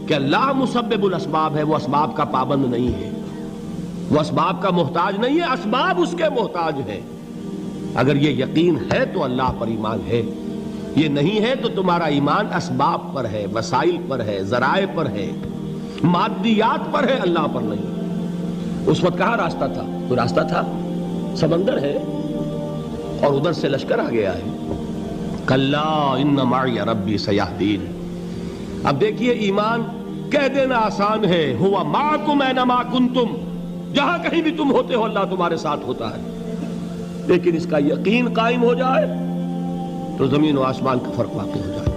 کہ اللہ مسبب الاسباب ہے، وہ اسباب کا پابند نہیں ہے، وہ اسباب کا محتاج نہیں ہے، اسباب اس کے محتاج ہیں۔ اگر یہ یقین ہے تو اللہ پر ایمان ہے، یہ نہیں ہے تو تمہارا ایمان اسباب پر ہے، وسائل پر ہے، ذرائع پر ہے، مادیات پر ہے، اللہ پر نہیں۔ اس وقت کہاں راستہ تھا؟ کوئی راستہ تھا؟ سمندر ہے اور ادھر سے لشکر آ گیا ہے۔ کلا ان معی ربی سیہدین۔ اب دیکھیے ایمان کہہ دینا آسان ہے، ہوا معکم اینما کنتم، جہاں کہیں بھی تم ہوتے ہو اللہ تمہارے ساتھ ہوتا ہے، لیکن اس کا یقین قائم ہو جائے تو زمین و آسمان کا فرق واقع ہو جائے۔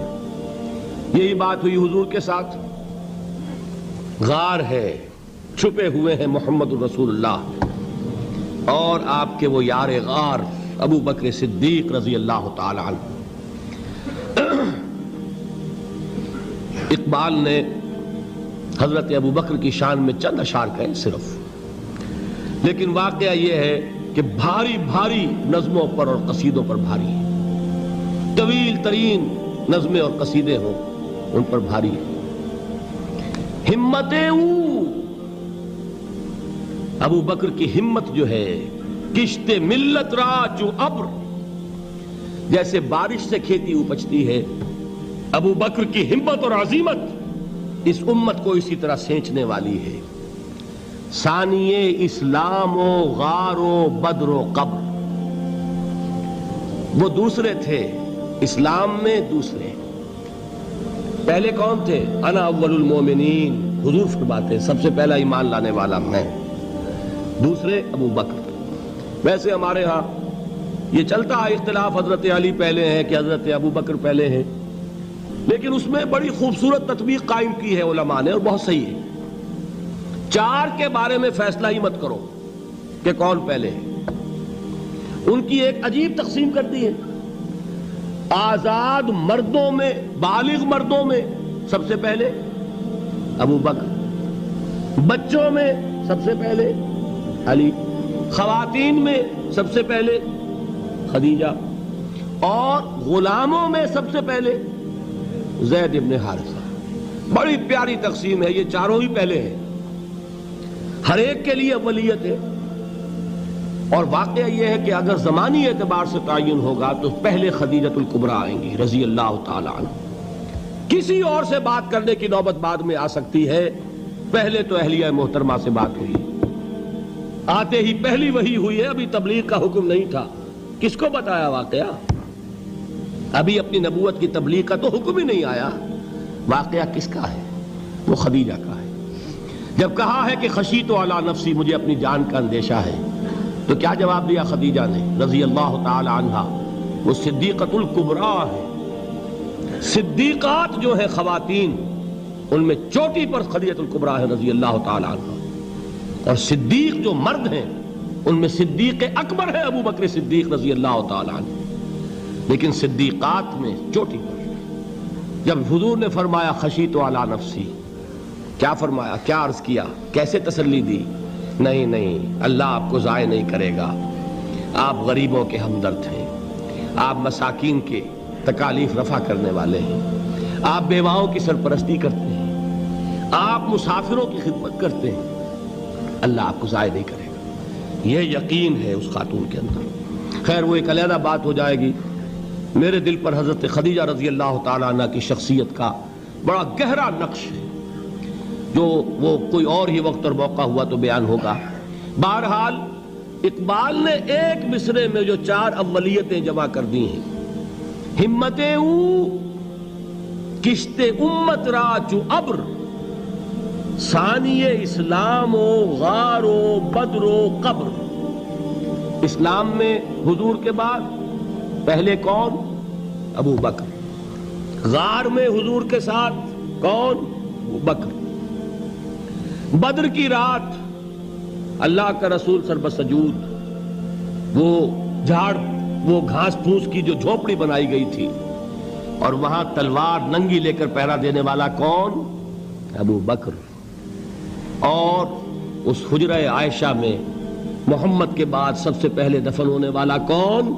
یہی بات ہوئی حضور کے ساتھ۔ غار ہے، چھپے ہوئے ہیں محمد الرسول اللہ اور آپ کے وہ یار غار ابو بکر صدیق رضی اللہ تعالی عنہ۔ اقبال نے حضرت ابو بکر کی شان میں چند اشعار کہے صرف، لیکن واقعہ یہ ہے کہ بھاری بھاری نظموں پر اور قصیدوں پر بھاری ہے، طویل ترین نظمیں اور قصیدے ہوں ان پر بھاری ہے۔ ہمتیں ابو بکر کی ہمت جو ہے، کشت ملت را جو ابر، جیسے بارش سے کھیتی اپجتی ہے، ابو بکر کی ہمت اور عزیمت اس امت کو اسی طرح سینچنے والی ہے۔ ثانیے اسلام و غار و بدر و قبر، وہ دوسرے تھے اسلام میں، دوسرے پہلے کون تھے؟ انا اول المومنین، حضور فرماتے ہیں سب سے پہلا ایمان لانے والا میں، دوسرے ابو بکر۔ ویسے ہمارے ہاں یہ چلتا ہے اختلاف، حضرت علی پہلے ہیں کہ حضرت ابو بکر پہلے ہیں، لیکن اس میں بڑی خوبصورت تطبیق قائم کی ہے علماء نے اور بہت صحیح ہے۔ چار کے بارے میں فیصلہ ہی مت کرو کہ کون پہلے ہے، ان کی ایک عجیب تقسیم کر دی ہے۔ آزاد مردوں میں، بالغ مردوں میں سب سے پہلے ابو بکر، بچوں میں سب سے پہلے علی، خواتین میں سب سے پہلے خدیجہ، اور غلاموں میں سب سے پہلے زید ابن حارثہ۔ بڑی پیاری تقسیم ہے، یہ چاروں ہی پہلے ہیں، ہر ایک کے لیے اولیت ہے۔ اور واقعہ یہ ہے کہ اگر زمانی اعتبار سے تعین ہوگا تو پہلے خدیجۃ الکبریٰ آئیں گی رضی اللہ تعالی عنہ۔ کسی اور سے بات کرنے کی نوبت بعد میں آ سکتی ہے، پہلے تو اہلیہ محترمہ سے بات ہوئی، آتے ہی پہلی وحی ہوئی ہے، ابھی تبلیغ کا حکم نہیں تھا۔ کس کو بتایا واقعہ؟ ابھی اپنی نبوت کی تبلیغ کا تو حکم ہی نہیں آیا۔ واقعہ کس کا ہے؟ وہ خدیجہ کا ہے۔ جب کہا ہے کہ خشیت علی نفسی، مجھے اپنی جان کا اندیشہ ہے، تو کیا جواب دیا خدیجہ نے رضی اللہ تعالی عنہا؟ وہ صدیقۃ الکبریٰ ہے۔ صدیقات جو ہے خواتین، ان میں چوٹی پر خدیجۃ الکبریٰ ہے رضی اللہ تعالی عنہا، اور صدیق جو مرد ہیں ان میں صدیق اکبر ہے ابو بکر صدیق رضی اللہ تعالی عنہ، لیکن صدیقات میں چوٹی پر۔ جب حضور نے فرمایا خشیت علی نفسی، کیا فرمایا؟ کیا عرض کیا؟ کیسے تسلی دی؟ نہیں نہیں، اللہ آپ کو ضائع نہیں کرے گا، آپ غریبوں کے ہمدرد ہیں، آپ مساکین کے تکالیف رفع کرنے والے ہیں، آپ بیواؤں کی سرپرستی کرتے ہیں، آپ مسافروں کی خدمت کرتے ہیں، اللہ آپ کو ضائع نہیں کرے گا۔ یہ یقین ہے اس خاتون کے اندر۔ خیر وہ ایک علیحدہ بات ہو جائے گی۔ میرے دل پر حضرت خدیجہ رضی اللہ تعالیٰ عنہ کی شخصیت کا بڑا گہرا نقش ہے، جو وہ کوئی اور ہی وقت اور موقع ہوا تو بیان ہوگا۔ بہرحال اقبال نے ایک مصرے میں جو چار اولیتیں جمع کر دی ہیں، ہمتیں کشت امت را چو ابر، ثانی اسلام و غار و بدر و قبر۔ اسلام میں حضور کے بعد پہلے کون؟ ابو بکر۔ غار میں حضور کے ساتھ کون؟ ابو بکر۔ بدر کی رات اللہ کا رسول سربسجود، وہ جھاڑ، وہ گھاس پھوس کی جو جھوپڑی بنائی گئی تھی، اور وہاں تلوار ننگی لے کر پہرا دینے والا کون؟ ابو بکر۔ اور اس حجرہ عائشہ میں محمد کے بعد سب سے پہلے دفن ہونے والا کون؟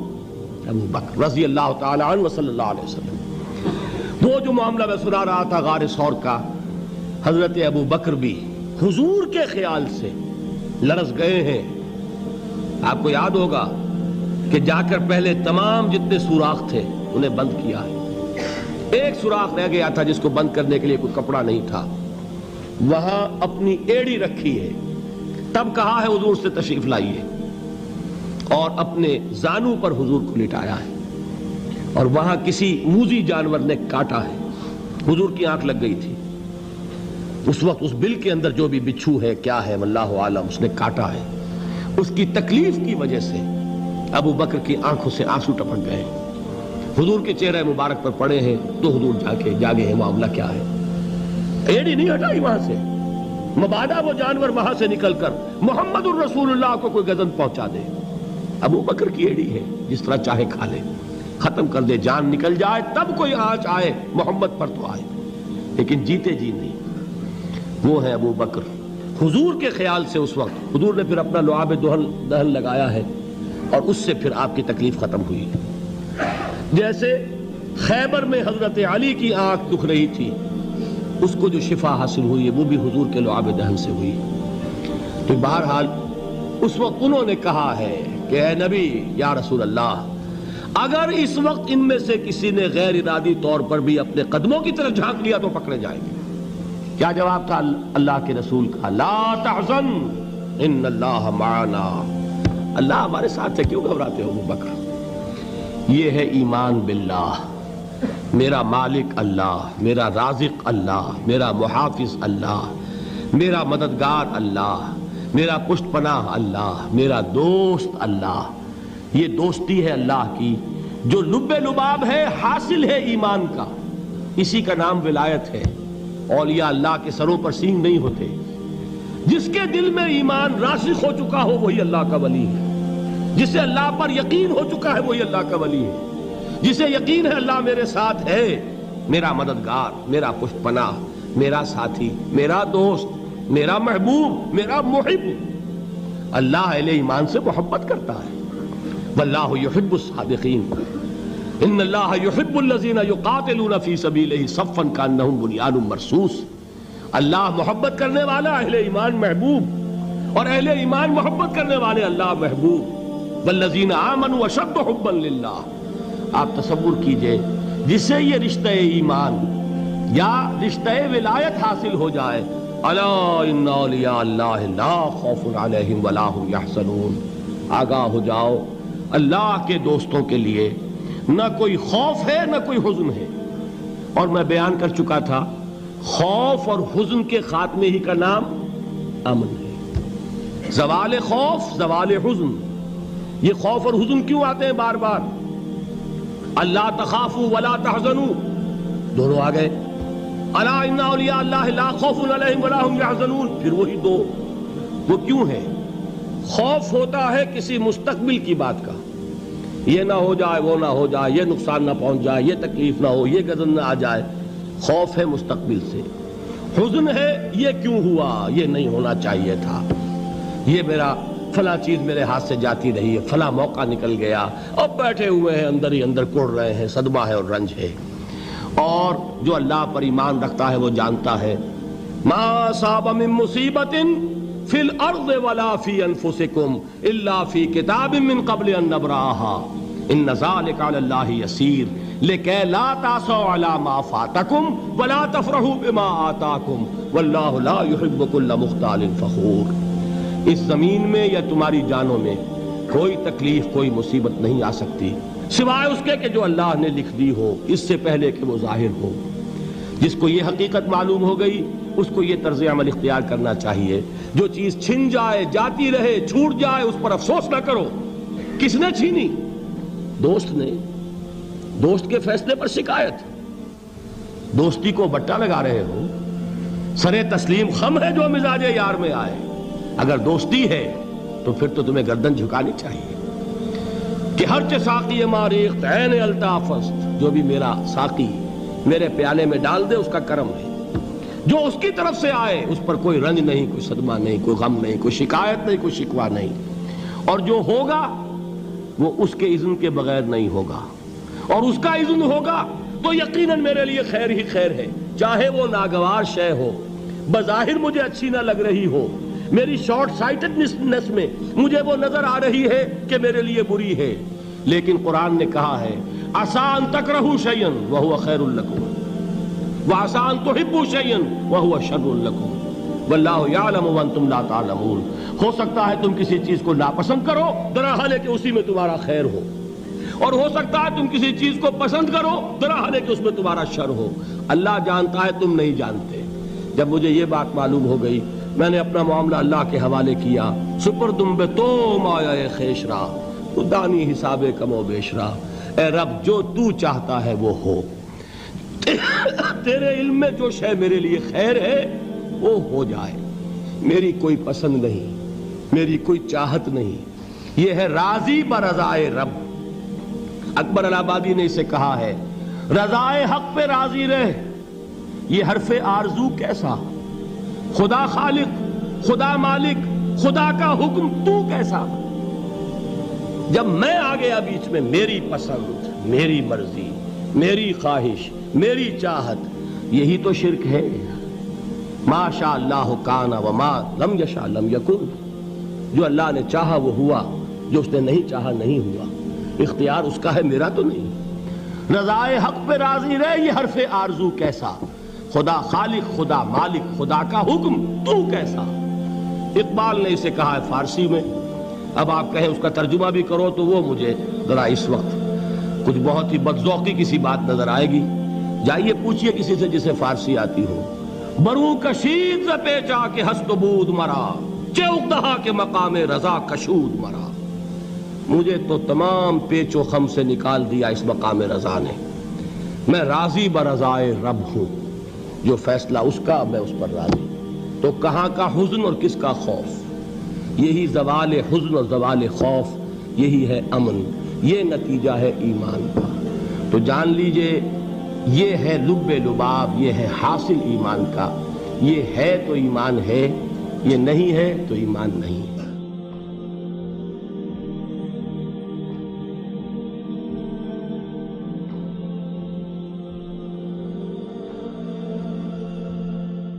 ابو بکر رضی اللہ تعالی عنہ وصلی اللہ علیہ وسلم۔ وہ جو معاملہ میں سنا رہا تھا غار ثور کا، حضرت ابو بکر بھی حضور کے خیال سے لرز گئے ہیں. آپ کو یاد ہوگا کہ جا کر پہلے تمام جتنے سوراخ تھے انہیں بند کیا ہے. ایک سوراخ رہ گیا تھا جس کو بند کرنے کے لیے کوئی کپڑا نہیں تھا. وہاں اپنی ایڑی رکھی ہے. تب کہا ہے حضور سے تشریف لائیے, اور اپنے زانو پر حضور کو لٹایا ہے. اور وہاں کسی موذی جانور نے کاٹا ہے. حضور کی آنکھ لگ گئی تھی. اس وقت اس بل کے اندر جو بھی بچھو ہے کیا ہے واللہ عالم, اس نے کاٹا ہے. اس کی تکلیف کی وجہ سے ابو بکر کی آنکھوں سے آنسو ٹپک گئے. حضور کے چہرے مبارک پر پڑے ہیں تو حضور جاگے ہیں, معاملہ کیا ہے. ایڑی نہیں ہٹائی وہاں سے, مبادا وہ جانور وہاں سے نکل کر محمد الرسول اللہ کو کوئی گزن پہنچا دے. ابو بکر کی ایڑی ہے, جس طرح چاہے کھا لے, ختم کر دے, جان نکل جائے تب کوئی آنچ آئے محمد پر تو آئے, لیکن جیتے جی نہیں. وہ ہے ابو بکر. حضور کے خیال سے اس وقت حضور نے پھر اپنا لعاب دہن لگایا ہے, اور اس سے پھر آپ کی تکلیف ختم ہوئی. جیسے خیبر میں حضرت علی کی آنکھ دکھ رہی تھی, اس کو جو شفا حاصل ہوئی ہے وہ بھی حضور کے لعاب دہن سے ہوئی. تو بہرحال اس وقت انہوں نے کہا ہے کہ اے نبی یا رسول اللہ, اگر اس وقت ان میں سے کسی نے غیر ارادی طور پر بھی اپنے قدموں کی طرف جھانک لیا تو پکڑے جائیں گے. کیا جواب تھا اللہ کے رسول کا؟ لا تحزن ان اللہ معنا. اللہ ہمارے ساتھ ہے, کیوں گھبراتے ہو ابو بکر. یہ ہے ایمان باللہ, میرا مالک اللہ, میرا رازق اللہ, میرا محافظ اللہ, میرا مددگار اللہ, میرا پشت پناہ اللہ, میرا دوست اللہ. یہ دوستی ہے اللہ کی جو لب لباب ہے, حاصل ہے ایمان کا. اسی کا نام ولایت ہے. اولیاء اللہ کے سروں پر سینگ نہیں ہوتے. جس کے دل میں ایمان راسخ ہو چکا ہو وہی اللہ کا ولی ہے. جسے اللہ پر یقین ہو چکا ہے وہی اللہ کا ولی ہے. جسے یقین ہے اللہ میرے ساتھ ہے, میرا مددگار, میرا پشت پناہ, میرا ساتھی, میرا دوست, میرا محبوب, میرا محب. اللہ اہل ایمان سے محبت کرتا ہے. واللہ یحب الصادقین. ان اللہ یحب الذین یقاتلون فی سبیلہ صفا کانہم بنیان مرصوص. اللہ محبت کرنے والا, اہل ایمان محبوب, اور اہل ایمان محبت کرنے والے اللہ محبوب. والذین آمنوا اشد حبا للہ. آپ تصور کیجئے جسے یہ رشتہ ایمان یا رشتہ ولایت حاصل ہو جائے, الا ان اولیاء اللہ لا خوف علیہم ولا هم یحزنون. آگاہ ہو جاؤ, اللہ کے دوستوں کے لیے نہ کوئی خوف ہے نہ کوئی حزن ہے. اور میں بیان کر چکا تھا, خوف اور حزن کے خاتمے ہی کا نام امن ہے. زوال خوف, زوال حزن. یہ خوف اور حزن کیوں آتے ہیں بار بار؟ اللہ تخافوا ولا تحزنوا, دونوں آ گئے. الا ان اولیاء اللہ لا خوف علیہم ولا هم یحزنون, پھر وہی دو. وہ کیوں ہے؟ خوف ہوتا ہے کسی مستقبل کی بات کا, یہ نہ ہو جائے, وہ نہ ہو جائے, یہ نقصان نہ پہنچ جائے, یہ تکلیف نہ ہو, یہ غضب نہ آ جائے. خوف ہے مستقبل سے. حزن ہے یہ کیوں ہوا, یہ نہیں ہونا چاہیے تھا, یہ میرا فلاں چیز میرے ہاتھ سے جاتی رہی ہے, فلاں موقع نکل گیا, اب بیٹھے ہوئے ہیں اندر ہی اندر کڑ رہے ہیں, صدمہ ہے اور رنج ہے. اور جو اللہ پر ایمان رکھتا ہے وہ جانتا ہے ما اصاب من مصیبت فی الارض ولا فی انفسکم الا فی کتاب من قبل ان نبرأها ان ذلک علی اللہ یسیر لکی لا تعصوا علی ما فاتکم ولا تفرحوا بما آتاکم واللہ لا يحب کل مختال فخور. اس زمین میں یا تمہاری جانوں میں کوئی تکلیف, کوئی مصیبت نہیں آ سکتی سوائے اس کے کہ جو اللہ نے لکھ دی ہو, اس سے پہلے کہ وہ ظاہر ہو. جس کو یہ حقیقت معلوم ہو گئی اس کو یہ طرز عمل اختیار کرنا چاہیے. جو چیز چھن جائے, جاتی رہے, چھوٹ جائے, اس پر افسوس نہ کرو. کس نے چھینی؟ دوست نے. دوست کے فیصلے پر شکایت. دوستی کو بٹا لگا رہے ہو, سرے تسلیم خم ہے جو مزاج یار میں آئے. اگر دوستی ہے تو پھر تو تمہیں گردن جھکانی چاہیے کہ ہر چہ ساقی ماریخت عین الطافست, جو بھی میرا ساقی میرے پیالے میں ڈال دے اس کا کرم ہے. جو اس کی طرف سے آئے اس پر کوئی رنج نہیں, کوئی صدمہ نہیں, کوئی غم نہیں, کوئی شکایت نہیں, کوئی شکوہ نہیں. اور جو ہوگا وہ اس کے اذن کے بغیر نہیں ہوگا, اور اس کا اذن ہوگا تو یقیناً میرے لیے خیر ہی خیر ہے, چاہے وہ ناگوار شے ہو, بظاہر مجھے اچھی نہ لگ رہی ہو، میری شارٹ سائٹڈنس میں مجھے وہ نظر آ رہی ہے کہ میرے لیے بری ہے، لیکن قرآن نے کہا ہے عسیٰ ان تکرہوا شیئا وہو خیر لکم وعسیٰ ان تحبوا شیئا وہو شر لکم واللہ یعلم وانتم لا تعلمون۔ ہو سکتا ہے تم کسی چیز کو ناپسند کرو درحال ہے کہ اسی میں تمہارا خیر ہو، اور ہو سکتا ہے تم کسی چیز کو پسند کرو درحال ہے کہ اس میں تمہارا شر ہو۔ اللہ جانتا ہے، تم نہیں جانتے۔ جب مجھے یہ بات معلوم ہو گئی، میں نے اپنا معاملہ اللہ کے حوالے کیا۔ سپردم بے تو مایا خیش را تو دانی حساب کم و بیش را، اے رب جو تو چاہتا ہے وہ ہو، تیرے علم میں جو شے میرے لیے خیر ہے وہ ہو جائے، میری کوئی پسند نہیں، میری کوئی چاہت نہیں، یہ ہے راضی برضائے رب۔ اکبر الہ آبادی نے اسے کہا ہے رضائے حق پہ راضی رہ، یہ حرف آرزو کیسا، خدا خالق، خدا مالک، خدا کا حکم تو کیسا۔ جب میں آ گیا بیچ میں، میری پسند، میری مرضی، میری خواہش، میری چاہت، یہی تو شرک ہے۔ ما شاء اللہ کان وما لم یشاء لم یکن، جو اللہ نے چاہا وہ ہوا، جو اس نے نہیں چاہا نہیں ہوا، اختیار اس کا ہے، میرا تو نہیں۔ رضائے حق پہ راضی رہے، یہ حرف آرزو کیسا، خدا خالق، خدا مالک، خدا کا حکم تو کیسا۔ اقبال نے اسے کہا ہے فارسی میں، اب آپ کہیں اس کا ترجمہ بھی کرو تو وہ مجھے ذرا اس وقت کچھ بہت ہی بدذوقی کسی بات نظر آئے گی۔ جائیے پوچھئے کسی سے جسے فارسی آتی ہو، برو کشید ز پیچا کے ہست و بود مرا، چے اقدہا کے مقام رضا کشود مرا۔ مجھے تو تمام پیچ و خم سے نکال دیا اس مقام رضا نے، میں راضی برضائے رب ہوں، جو فیصلہ اس کا میں اس پر راضی۔ تو کہاں کا حزن اور کس کا خوف، یہی زوال حزن اور زوال خوف، یہی ہے امن، یہ نتیجہ ہے ایمان کا۔ تو جان لیجئے یہ ہے لب لباب، یہ ہے حاصل ایمان کا، یہ ہے تو ایمان ہے، یہ نہیں ہے تو ایمان نہیں۔